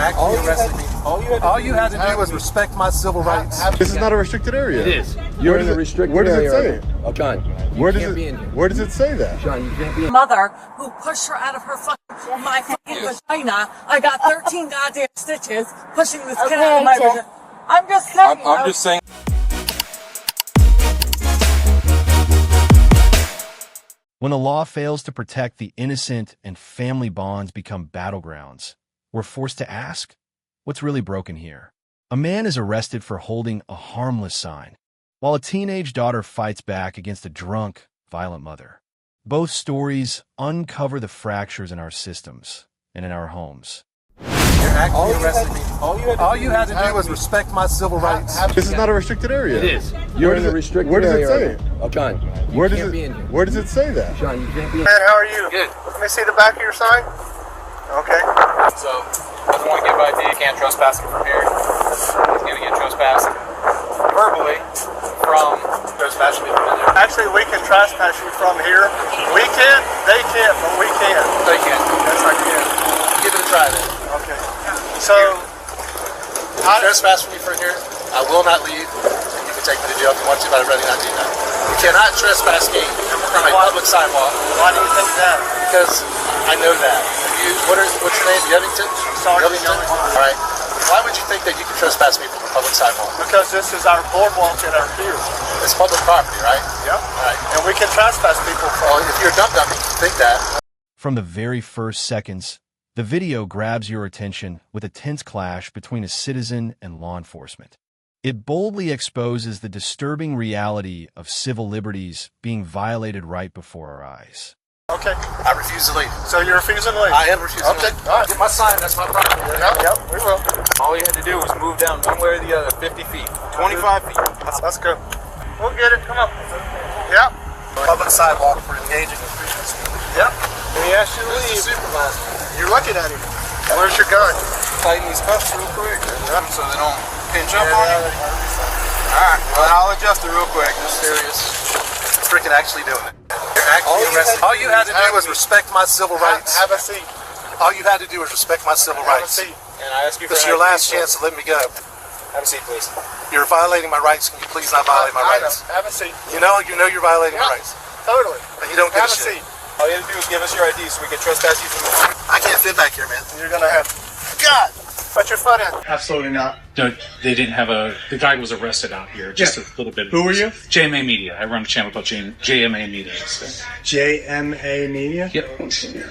actually arrested me. All you had to do was respect my civil rights. This is not a restricted area. It is. You're in a restricted area. Where does it say it? Oh, John, Where does it say that? John, you can't be in. Mother who pushed her out of her my fucking vagina. I got 13 goddamn stitches pushing this kid out of my vagina. I'm just saying. I'm just saying. When the law fails to protect the innocent and family bonds become battlegrounds, we're forced to ask, what's really broken here? A man is arrested for holding a harmless sign, while a teenage daughter fights back against a drunk, violent mother. Both stories uncover the fractures in our systems and in our homes. You're actually arrested me. All you had to do was respect my civil rights. This is not a restricted area. It is. You're in a restricted area. Where does it say it? Oh, John, Where does it say that? John, you can't be in. Man, how are you? Good. Let me see the back of your sign. Okay. So, doesn't want to give ID. Can't trespass him from here. He's going to get trespassed verbally from trespassing me from there. Actually, we can trespass you from here. We can't, they can't, but we can. They can't. Yes, I can. Give it a try then. Okay. So, Trespass from me from here. I will not leave. You can take me to jail if you want to, but I'd rather not do that. You cannot trespass me from a public sidewalk. why do you think that? Because I know that. What's your name? Yevington? Yevington? All right. Why would you think that you can trespass me from a public sidewalk? Because this is our boardwalk and our pier. It's public property, right? Yep. All right. And we can trespass people Well, from. if you're a dumb, you can think that. From the very first seconds, the video grabs your attention with a tense clash between a citizen and law enforcement. It boldly exposes the disturbing reality of civil liberties being violated right before our eyes. Okay. I refuse to leave. So you're refusing to leave? I am refusing to Okay. leave. All right. Get my sign. That's my property. Yep, we will. All you had to do was move down one way or the other, 50 feet, 25 feet. Let's go. We'll get it. Come on. Yep. Public sidewalk for engaging in freedom of speech. Yep. He asked you to leave. Supervisor. You're looking at him. Where's your gun? Tighten these cuffs real quick. So they don't pinch up on you. Alright, well I'll adjust it real quick. Just serious. Freaking actually doing it. You're actually arrested. All you had to do was respect my civil rights. Have a seat. All you had to do was respect my civil Have a rights. seat. And I ask you for this is your last chance to let me go. Have a seat, please. You're violating my rights. Can you please not violate my rights? Have a seat. You know you're violating my rights. Totally. And you don't give Have a a shit. seat. All you have to do is give us your ID so we can trespass you from the I can't fit back here, man. You're gonna have. God! Put your foot in. Absolutely not. No, they didn't have the guy was arrested out here just a little bit. Who were you? JMA Media. I run a channel called JMA Media. So. JMA Media? Yep.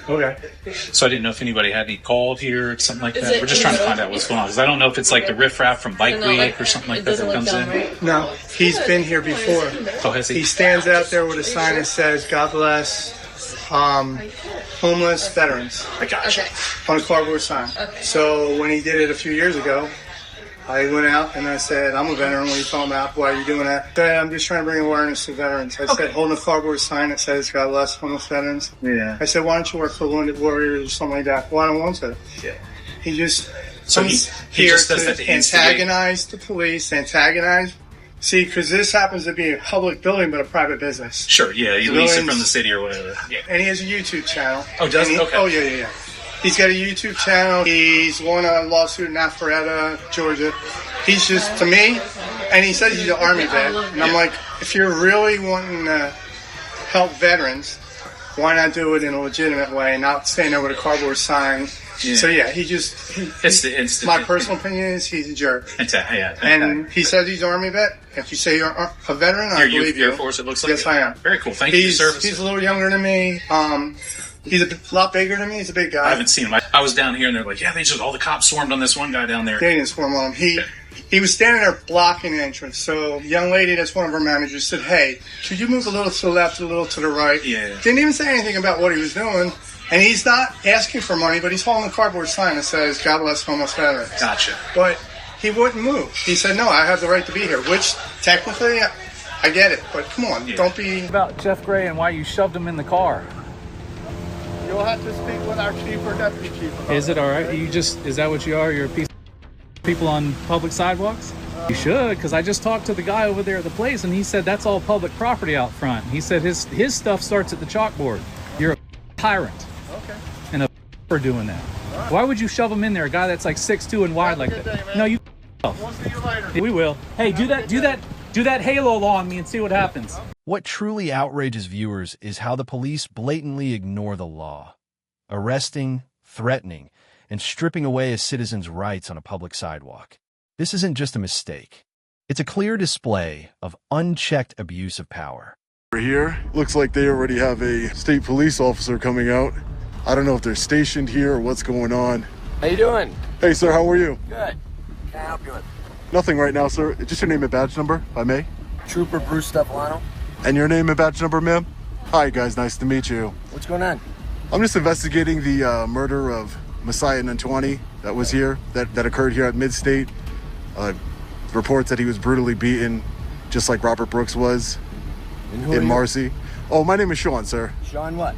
Okay. So I didn't know if anybody had any called here or something like that. We're just trying to find out what's going on. Because I don't know if it's like the riffraff from Bike Week or something like that comes in. No, he's been here before. Oh, has he? He stands out there with a sign that says, God bless homeless veterans, I got you. on a cardboard sign. So when he did it a few years ago, I went out and I said, I'm a veteran. What are you talking about? Why are you doing that? I said, I'm just trying to bring awareness to veterans. I said, holding a cardboard sign that says, God bless homeless veterans. Yeah. I said, why don't you work for Wounded Warriors or something like that? Well, I don't want to. Yeah. He just So comes he here just does that to to instigate. antagonize the police, See, because this happens to be a public building, but a private business. Sure, yeah. You lease it Villains. from the city or whatever. Yeah. And he has a YouTube channel. Oh, does he? And Okay. Oh, yeah. He's got a YouTube channel. He's won a lawsuit in Alpharetta, Georgia. He's just, to me, and he says he's an Army vet. And I'm like, if you're really wanting to help veterans, why not do it in a legitimate way and not stand there with a cardboard sign? Yeah. So, yeah, my It's personal opinion is he's a jerk. yeah. And he says he's an Army vet. If you say you're a veteran, I believe you. Air Force, it looks like. Yes, I am. Very cool. Thank you for your service. He's a little younger than me. He's a lot bigger than me. He's a big guy. I haven't seen him. I was down here and they're like, yeah, all the cops swarmed on this one guy down there. They didn't swarm on him. He was standing there blocking the entrance. So the young lady that's one of our managers said, hey, could you move a little to the left, a little to the right? Yeah. Didn't even say anything about what he was doing. And he's not asking for money, but he's holding a cardboard sign that says, God bless homeless veterans. Gotcha. But he wouldn't move. He said, no, I have the right to be here, which technically I get it. But come on, don't be... About Jeff Gray and why you shoved him in the car. You'll have to speak with our chief or deputy chief. Is it all right? Is that what you are? You're a piece of people on public sidewalks? You should, because I just talked to the guy over there at the place and he said that's all public property out front. He said his stuff starts at the chalkboard. You're a tyrant. Okay. And a for doing that. Why would you shove him in there? A guy that's like 6'2" and wide like that. No, you. We'll see you later. We will. Hey, do that halo law on me and see what happens. What truly outrages viewers is how the police blatantly ignore the law, arresting, threatening, and stripping away a citizen's rights on a public sidewalk. This isn't just a mistake. It's a clear display of unchecked abuse of power. Over here, looks like they already have a state police officer coming out. I don't know if they're stationed here or what's going on. How you doing? Hey, sir, how are you? Good. Can I help you with? Nothing right now, sir. Just your name and badge number, if I may. Trooper Bruce Stefano. And your name and badge number, ma'am? Hi, guys. Nice to meet you. What's going on? I'm just investigating the murder of Messiah Nantuani that was here, that occurred here at Mid-State. Reports that he was brutally beaten, just like Robert Brooks was in Marcy. Oh, my name is Sean, sir. Sean what?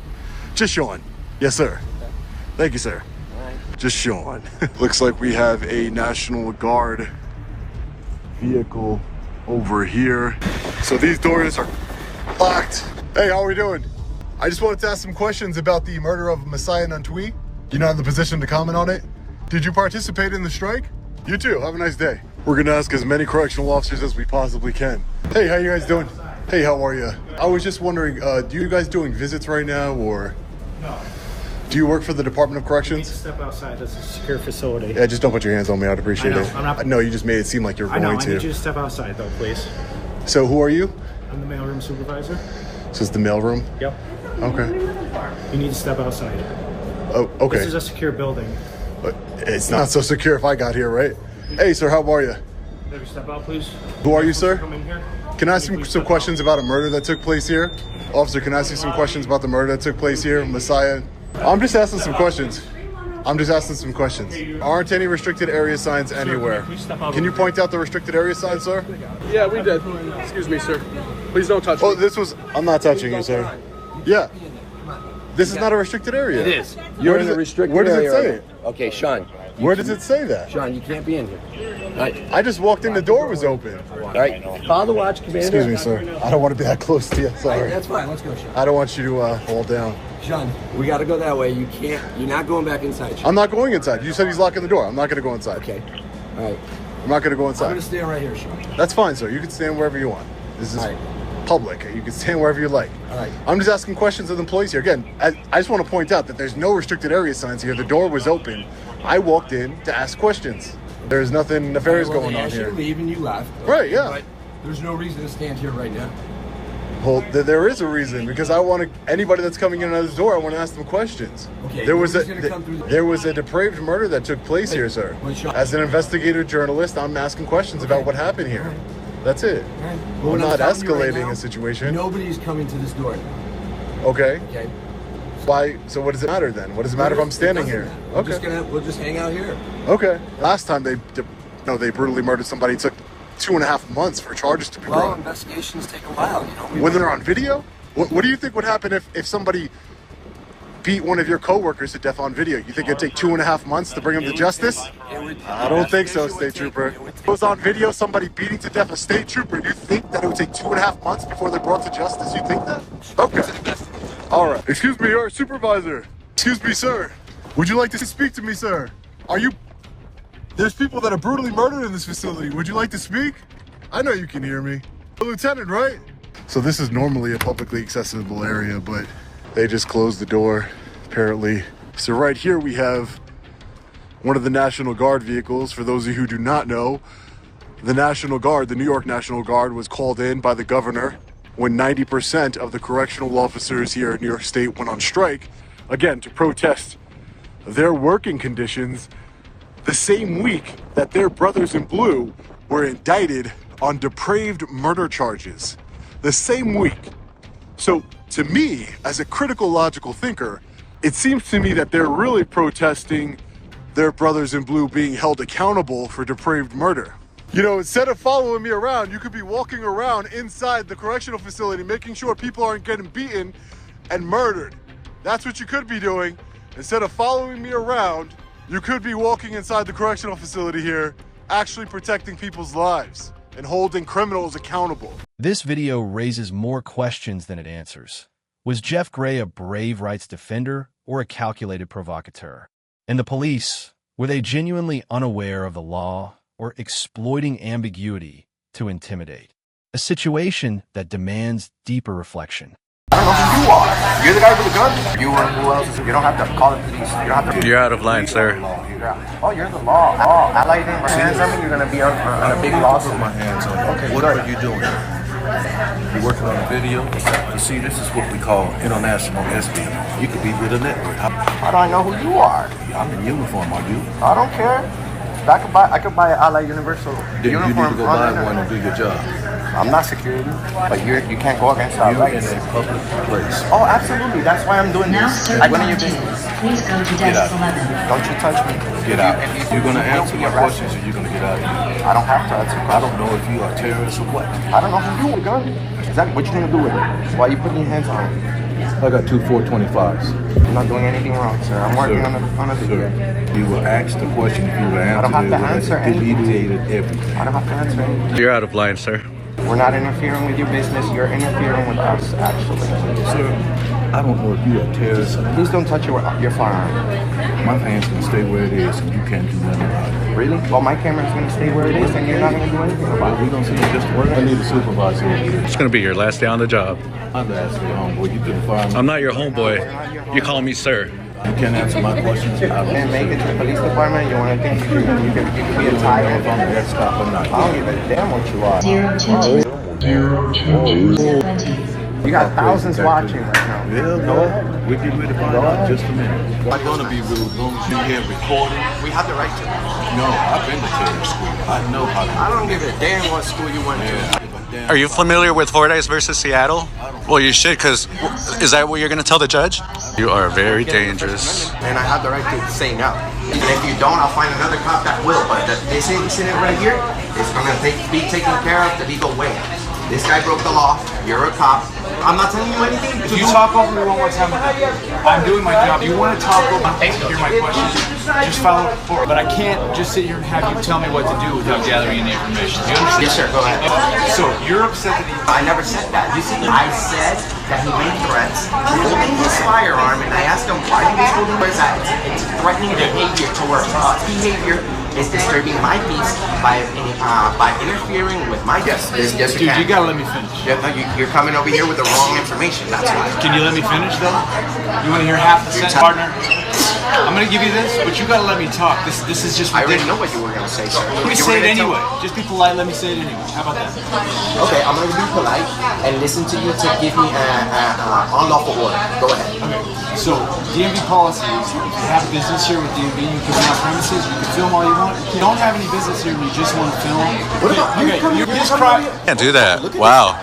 Just Sean. Yes, sir. Okay. Thank you, sir. All right. Just Sean. Looks like we have a National Guard vehicle over here. So these doors are locked. Hey, how are we doing? I just wanted to ask some questions about the murder of Messiah Nantuani. You're not in the position to comment on it. Did you participate in the strike? You too. Have a nice day. We're gonna ask as many correctional officers as we possibly can. Hey, how you guys doing? Hey, how are you? I was just wondering, do you guys doing visits right now, or? No. Do you work for the Department of Corrections? You need to step outside. This is a secure facility. Yeah, just don't put your hands on me. I'd appreciate it. I'm not. No, you just made it seem like you're going to. I need you to step outside, though, please. So who are you? I'm the mailroom supervisor. This is the mailroom? Yep. Okay. You need to step outside. Oh, okay. This is a secure building. But it's not so secure if I got here, right? Hey, sir, how are you? Maybe step out, please. Who are you, sir? Come in here. Can I ask you some questions about a murder that took place here? Officer, can I ask you some questions about the murder that took place here, Messiah? I'm just asking some questions. Aren't any restricted area signs anywhere? Can you point out the restricted area sign, sir? Yeah, we did. Excuse me, sir. Please don't touch me. Oh, I'm not touching you, sir. Yeah. This is not a restricted area. It is. You're in a restricted area. Where does it say it? Okay, Sean. Where does it say that? Sean, you can't be in here. Right. I just walked in, the door was open. All right. Follow the watch, Commander. Excuse me, sir. I don't want to be that close to you. Sorry. That's fine. Let's go, Sean. I don't want you to fall down. Sean, we got to go that way. You can't. You're not going back inside, Sean. I'm not going inside. You said he's locking the door. I'm not going to go inside. Okay. All right. I'm not going to go inside. I'm going to stand right here, Sean. That's fine, sir. You can stand wherever you want. This is public. You can stand wherever you like. All right. I'm just asking questions of the employees here. Again, I just want to point out that there's no restricted area signs here. The door was open. I walked in to ask questions. There's nothing nefarious going on here. You leave and you left. Right, yeah. But there's no reason to stand here right now. Well, there is a reason, because I want to, anybody that's coming in and out of this door, I want to ask them questions. Okay. There was a depraved murder that took place here, sir. As an investigative journalist, I'm asking questions about what happened here. That's it. Well, I'm not escalating right now, a situation. Nobody's coming to this door. Okay. Okay. Why? So what does it matter then? What does it matter if I'm standing here? Okay. We'll just hang out here. Okay. Last time they brutally murdered somebody, it took 2.5 months for charges to be brought. Well, investigations take a while, you know. When they're on video? What do you think would happen if somebody beat one of your coworkers to death on video? You think it'd take 2.5 months to bring him to justice? I don't think so, State Trooper. If it was on video, somebody beating to death a State Trooper, you think that it would take 2.5 months before they're brought to justice? You think that? Okay. All right. Excuse me, your supervisor. Excuse me, sir. Would you like to speak to me, sir? There's people that are brutally murdered in this facility. Would you like to speak? I know you can hear me. Lieutenant, right? So this is normally a publicly accessible area, but they just closed the door, apparently. So right here we have one of the National Guard vehicles. For those of you who do not know, the National Guard, the New York National Guard, was called in by the governor when 90% of the correctional officers here in New York State went on strike, again, to protest their working conditions, the same week that their brothers in blue were indicted on depraved murder charges. The same week. So to me, as a critical logical thinker, it seems to me that they're really protesting their brothers in blue being held accountable for depraved murder. You know, instead of following me around, you could be walking around inside the correctional facility, making sure people aren't getting beaten and murdered. That's what you could be doing. Instead of following me around, you could be walking inside the correctional facility here, actually protecting people's lives and holding criminals accountable. This video raises more questions than it answers. Was Jeff Gray a brave rights defender or a calculated provocateur? And the police, were they genuinely unaware of the law or exploiting ambiguity to intimidate? A situation that demands deeper reflection. I don't know who you are. You're the guy with the gun? You or who else? You don't have to call the police. You don't have to. You're out of line, sir. Oh, you're the law. Oh, I like my hands on me. You're gonna be on a big lawsuit. Put my hands on you. Okay, what are you doing? You're working on a video. You see, this is what we call international espionage. You could be with a network. How do I know who you are? I'm in uniform, are you? I don't care. I could buy an Ally Universal Then uniform. you need to go buy one and do your job. I'm not security, but you can't go against our rights. You're in a public place. Oh, absolutely. That's why I'm doing this. When are you business? Please go to Get out. Don't you touch me. Get out. You're going to answer my questions or you're going to get out of here. I don't have to answer questions. I don't know if you are a terrorist or what. I don't know who you are. Gun. Exactly. What you gonna do with it? Why are you putting your hands on it? I got 2 425s. I'm not doing anything wrong, sir. I'm working on a video. You will ask the question. If you will answer, I don't have to answer anything. Everything. I don't have to answer anything. You're out of line, sir. We're not interfering with your business. You're interfering with us, actually. Sir, I don't know if you're a terrorist or not. Please don't touch your firearm. My hand's going to stay where it is and you can't do nothing about it. Really? Well, my camera's going to stay where it is and you're not going to do anything about it. We're going to see you just work. I need a supervisor over here. It's going to be your last day on the job. I'm the last day homeboy. You couldn't fire me. I'm not your homeboy. You call me sir. You can't answer my questions. And make it to the police department. You want to think you can be a tyrant? If I'm the next cop or not. I don't give a damn what you are. 022 You got thousands watching right now. Yeah, go ahead. We'll get ready to find out in just a minute. I'm going to be rude as long as you're here recording. We have the right to. No, I've been to terrorist school. I know how to. I don't give a damn what school you went to. Are you familiar with Fordyce versus Seattle? Well, you should, because is that what you're going to tell the judge? You are very dangerous. And I have the right to say no. And if you don't, I'll find another cop that will. But this incident right here is going to be taken care of the legal way. This guy broke the law. You're a cop. I'm not telling you anything. If you talk over me one more time, I'm doing my job. You want to talk over me, hear my questions, just follow it forward. But I can't just sit here and have you tell me what to do without gathering any information. Do you understand? Yes, sir. Go ahead. So you're upset that I never said that. You see, I said that he made threats, holding his firearm, and I asked him why he was holding his it's threatening behavior towards us. Behavior is disturbing my peace by interfering with my business. Yes, dude, you gotta let me finish. Yeah, no, you're coming over here with the wrong information. That's why. Can you let me finish though? You want to hear half the sentence, partner? I'm gonna give you this, but you gotta let me talk. This is just ridiculous. I already know what you were gonna say, sir. Let me say it anyway. Just be polite. Let me say it anyway. How about that? Okay, I'm gonna be polite and listen to you to give me an unlawful order. Go ahead. Okay. So DMV policy is if you have business here with DMV, you can have premises. You can film all you want. If you don't have any business here and you just want to film, what about you just cry. Can't do that. Wow.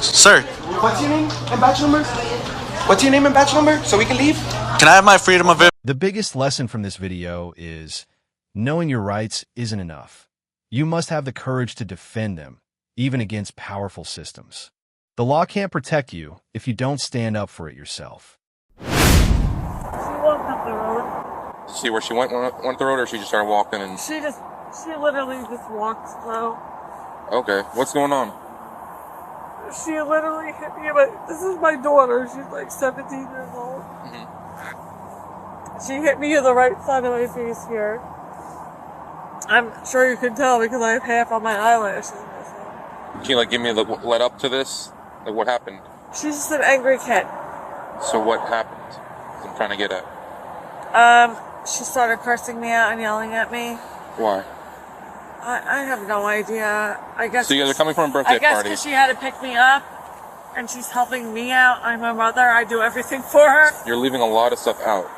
Sir. What's your name and batch number? What's your name and batch number so we can leave? Can I have my freedom of... The biggest lesson from this video is knowing your rights isn't enough. You must have the courage to defend them, even against powerful systems. The law can't protect you if you don't stand up for it yourself. She walked up the road. See where she went the road, or she just started walking and... She literally just walked slow. Okay, what's going on? She literally hit me, but this is my daughter. She's like 17 years old. She hit me in the right side of my face here. I'm sure you can tell because I have half of my eyelashes missing. Can you like give me the let up to this? Like what happened? She's just an angry kid. So what happened? I'm trying to get at. She started cursing me out and yelling at me. Why? I have no idea. I guess. So you guys are coming from a birthday party. I guess party. because she had to pick me up, and she's helping me out. I'm her mother. I do everything for her. You're leaving a lot of stuff out.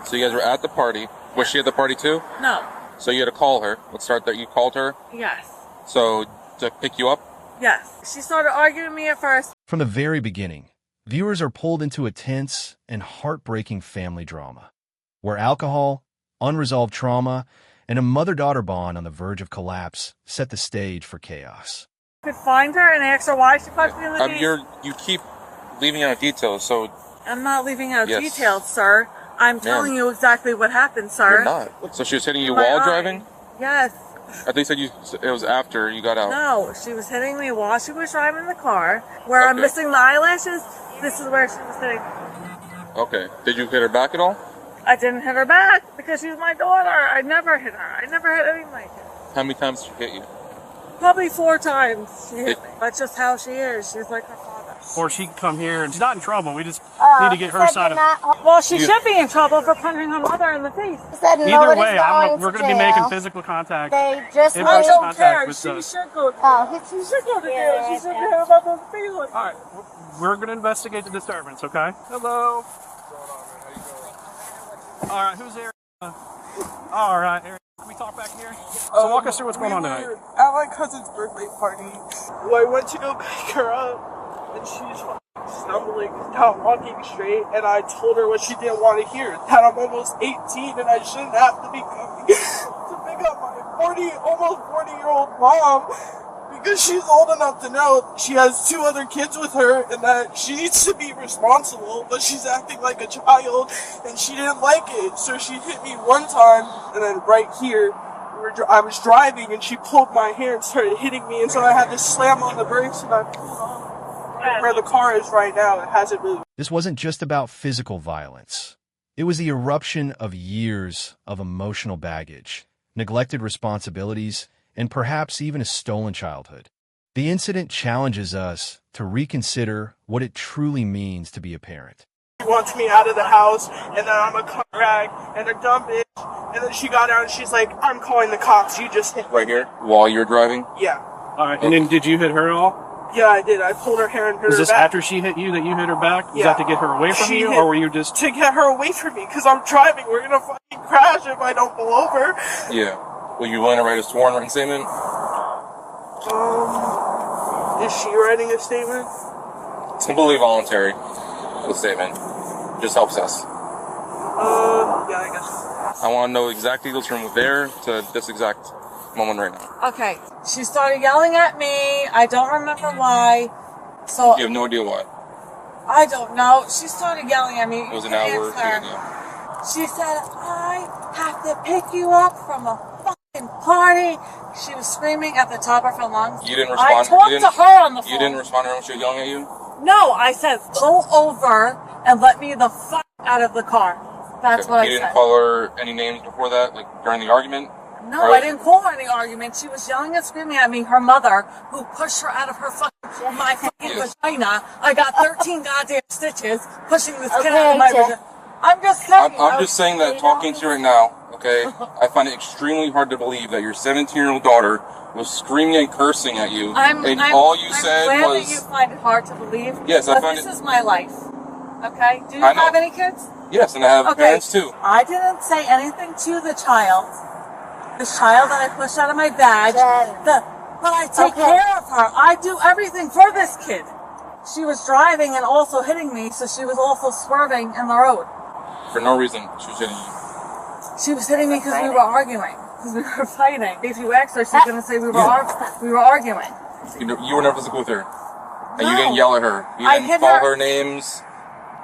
So you guys were at the party. Was she at the party too? No. So you had to call her. Let's start there. You called her? Yes. So to pick you up? Yes. She started arguing with me at first. From the very beginning, viewers are pulled into a tense and heartbreaking family drama, where alcohol, unresolved trauma, and a mother-daughter bond on the verge of collapse set the stage for chaos. I could find her and ask her why she punched me in the face. You keep leaving out details, so... I'm not leaving out details, sir. I'm telling you exactly what happened, sir. You're not. So she was hitting you while driving? Yes. I think you said it was after you got out. No, she was hitting me while she was driving the car. Where I'm missing the eyelashes, this is where she was hitting. Okay. Did you hit her back at all? I didn't hit her back because she's my daughter. I never hit her. I never hit any of my kids. How many times did she hit you? Probably 4 times she hit me. That's just how she is. She's like her father. Or she can come here and she's not in trouble. We just need to get her side of it. Well, she should be in trouble for punching her mother in the face. Either way, we're going to be making physical contact. They just I don't care. She should go to jail. She should go to jail. She should hear about those feelings. All right, we're going to investigate the disturbance, okay? Hello. All right, who's there? All right, Aaron. Can we talk back here? So walk us through what's going on tonight. At my cousin's birthday party, I went to go pick her up, and she's stumbling, not walking straight, and I told her what she didn't want to hear, that I'm almost 18 and I shouldn't have to be coming to pick up my almost 40-year-old mom, because she's old enough to know she has 2 other kids with her and that she needs to be responsible, but she's acting like a child and she didn't like it. So she hit me one time, and then right here, I was driving and she pulled my hair and started hitting me, and so I had to slam on the brakes and I pulled off. Where the car is right now, it hasn't really. This wasn't just about physical violence. It was the eruption of years of emotional baggage, neglected responsibilities, and perhaps even a stolen childhood. The incident challenges us to reconsider what it truly means to be a parent. She wants me out of the house, and then I'm a cunt rag and a dumb bitch, and then she got out and she's like, I'm calling the cops, you just hit me. Right here? While you're driving? Yeah. All right, and then did you hit her at all? Yeah, I did. I pulled her hair and hit her back. Was this after she hit you that you hit her back? Was that to get her away from you, or were you just... To get her away from me, because I'm driving. We're going to fucking crash if I don't pull over. Yeah. Will you willing to write a sworn written statement? Is she writing a statement? It's completely voluntary, the statement. Just helps us. Yeah, I guess. I want to know exactly details from there to this exact moment right now. Okay, she started yelling at me. I don't remember why. So You have no idea why. I don't know. She started yelling at me. It was an hour or 2 ago. She said, I have to pick you up from a fucking party. She was screaming at the top of her lungs. You didn't respond. I talked to her on the phone. You didn't respond to her when she was yelling at you? No, I said, pull over and let me the fuck out of the car. That's what I said. You didn't call her any names before that, like during the argument? No, I didn't call her any argument. She was yelling and screaming at me. Her mother, who pushed her out of her my fucking vagina. I got 13 goddamn stitches pushing this kid out of my vagina. I'm just saying. I'm just saying that talking to you right now, okay, I find it extremely hard to believe that your 17-year-old daughter was screaming and cursing at you, all you said was... I'm glad was... that you find it hard to believe. Yes, I find this is my life. Okay? Do you I know. have any kids? Yes, and I have parents too. I didn't say anything to the child. This child that I pushed out of my badge. But I take care of her. I do everything for this kid. She was driving and also hitting me, so she was also swerving in the road. For no reason, she was hitting you. She was hitting me because we were arguing. Because we were fighting. If you asked her, she's going to say we were arguing. You were never physical with her. And you didn't yell at her. You didn't call her names.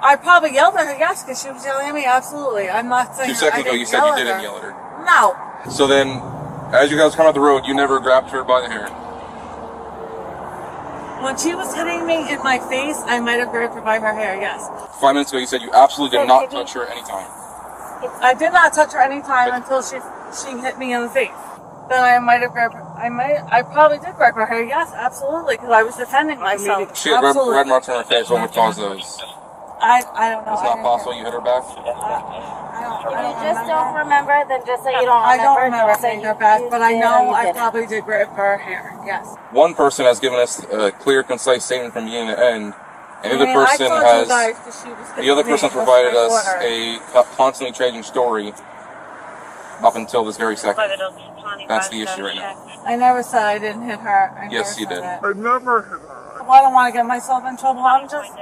I probably yelled at her, yes, because she was yelling at me, absolutely. I'm not saying 2 seconds ago you said you didn't yell at her. No. So then, as you guys come out the road, you never grabbed her by the hair. When she was hitting me in my face, I might have grabbed her by her hair, yes. 5 minutes ago you said you absolutely did not touch her anytime. I did not touch her anytime until she hit me in the face. Then I might have grabbed her. I probably did grab her hair, yes, absolutely, because I was defending myself. She had red marks on her face. What would cause those? I don't know. It's not possible you hit her back? If you just don't remember, then just say you don't remember. I don't remember hitting her back, but I know I probably did grab her hair, yes. One person has given us a clear, concise statement from beginning to end, and the other person provided us a constantly changing story up until this very second. That's the issue right now. I never said I didn't hit her. Yes, you did. I never hit her. Well, I don't want to get myself in trouble. I'm just...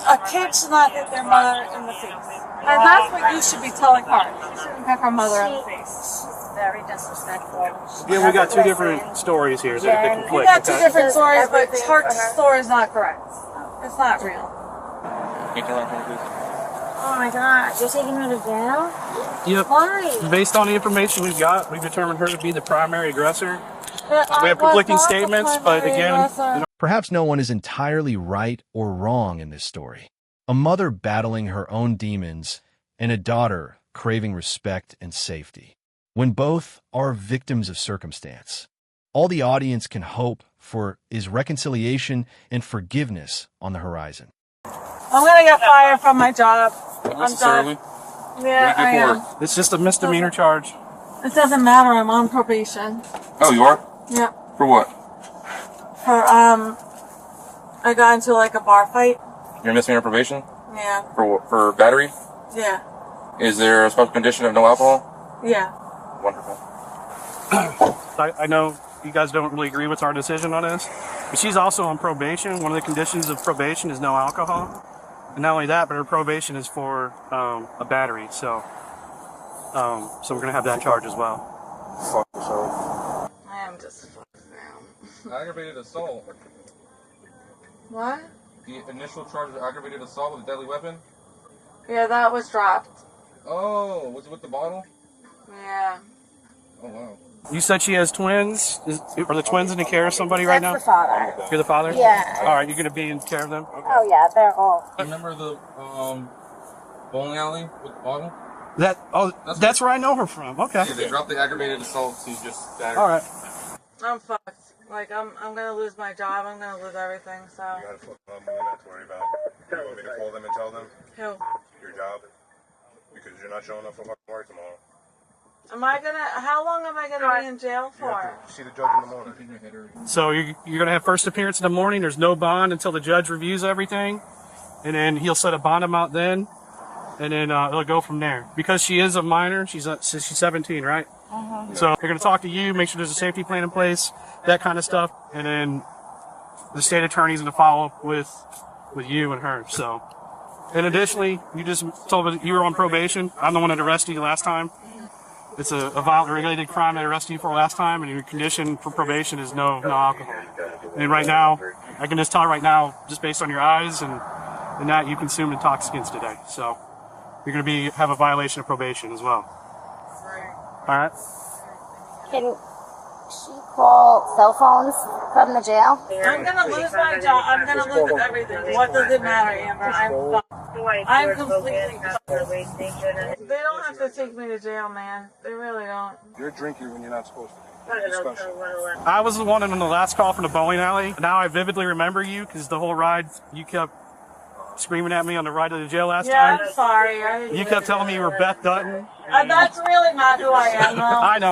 A kid should not hit their mother in the face. And that's what you should be telling her. She shouldn't hit her mother in the face. She's very disrespectful. Yeah, we got 2 different stories here that conflict. We got 2 different stories, but her story is not correct. It's not real. Can you turn around for me, please? Oh my God, you're taking her to jail? Yep. Why? Based on the information we've got, we've determined her to be the primary aggressor. We have conflicting statements, but again... Perhaps no one is entirely right or wrong in this story. A mother battling her own demons and a daughter craving respect and safety. When both are victims of circumstance, all the audience can hope for is reconciliation and forgiveness on the horizon. I'm gonna get fired from my job. I'm done. Yeah, I am. It's just a misdemeanor charge. It doesn't matter. I'm on probation. Oh, you are? Yeah. For what? For I got into like a bar fight. You're misdemeanor probation? Yeah. For battery? Yeah. Is there a special condition of no alcohol? Yeah. Wonderful. I know you guys don't really agree with our decision on this, but she's also on probation. One of the conditions of probation is no alcohol. And not only that, but her probation is for a battery, so we're going to have that charge as well. I am just fucked now. Aggravated assault. What? The initial charge of aggravated assault with a deadly weapon? Yeah, that was dropped. Oh, was it with the bottle? Yeah. Oh, wow. You said she has twins? Are the twins in the care of somebody right now? That's the father. You're the father? Yeah. All right, you're going to be in care of them? Oh yeah, they're all. Remember the bowling alley with the bottle? That's where I know her from. Okay. Yeah, they dropped the aggravated assault to just battery. All right. I'm fucked. Like, I'm gonna lose my job. I'm gonna lose everything, so. You gotta flip them, not to worry about. You want me to call them and tell them? Who? Your job? Because you're not showing up for fucking work tomorrow. How long am I gonna be in jail for? See the judge in the morning. So you're going to have first appearance in the morning. There's no bond until the judge reviews everything. And then he'll set a bond amount then. And then it'll go from there. Because she is a minor, she's 17, right? So they're going to talk to you, make sure there's a safety plan in place, that kind of stuff. And then the state attorney's going to follow up with you and her. So, and additionally, you just told me you were on probation. I'm the one that arrested you last time. It's a violent regulated crime that I arrested you for last time, and your condition for probation is no alcohol. And right now, I can just tell right now, just based on your eyes and that, you consumed intoxicants today. So you're going to have a violation of probation as well. All right. Can she call cell phones from the jail? I'm gonna lose my job. I'm gonna lose everything. What does it matter, Amber? I'm completely fucked. They don't have to take me to jail, man. They really don't. You're drinking when you're not supposed to. I was the one on the last call from the bowling alley. Now I vividly remember you because the whole ride you kept screaming at me on the ride to the jail last time. Yeah, I'm sorry. You kept telling me you were Beth Dutton. That's really not who I am, though.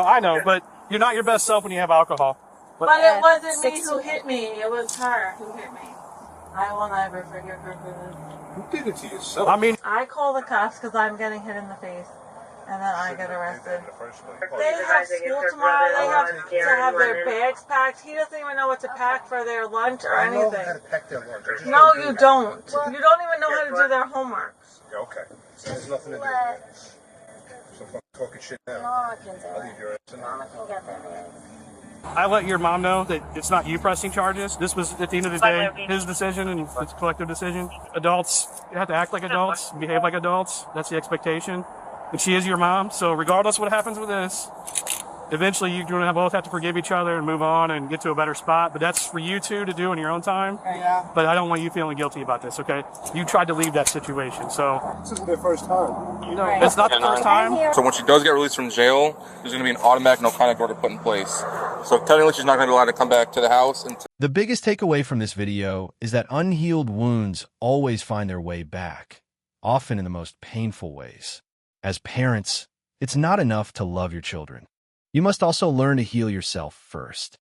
I know, but you're not your best self when you have alcohol. But it wasn't me who hit me. It was her who hit me. I will never forgive her for this. You did it to yourself. I mean, I call the cops because I'm getting hit in the face, and then I get arrested. They have school tomorrow. They have to have their bags packed. He doesn't even know what to pack for their lunch or anything. I know how to pack their lunch. No, you don't. You don't even know how to do their homework. Yeah, okay. So there's nothing to do with it. So fucking talking shit now. Mama can do I'll leave your ass in there. Mama can get there. I let your mom know that it's not you pressing charges. This was, at the end of the day, his decision, and it's a collective decision. Adults, you have to act like adults, behave like adults. That's the expectation. And she is your mom, so regardless of what happens with this, eventually you're going to both have to forgive each other and move on and get to a better spot. But that's for you two to do in your own time. Yeah. But I don't want you feeling guilty about this, okay? You tried to leave that situation, so... This isn't their first time. No, it's not the first time. So when she does get released from jail, there's going to be an automatic no contact order put in place. So technically she's not going to be allowed to come back to the house until... The biggest takeaway from this video is that unhealed wounds always find their way back, often in the most painful ways. As parents, it's not enough to love your children. You must also learn to heal yourself first.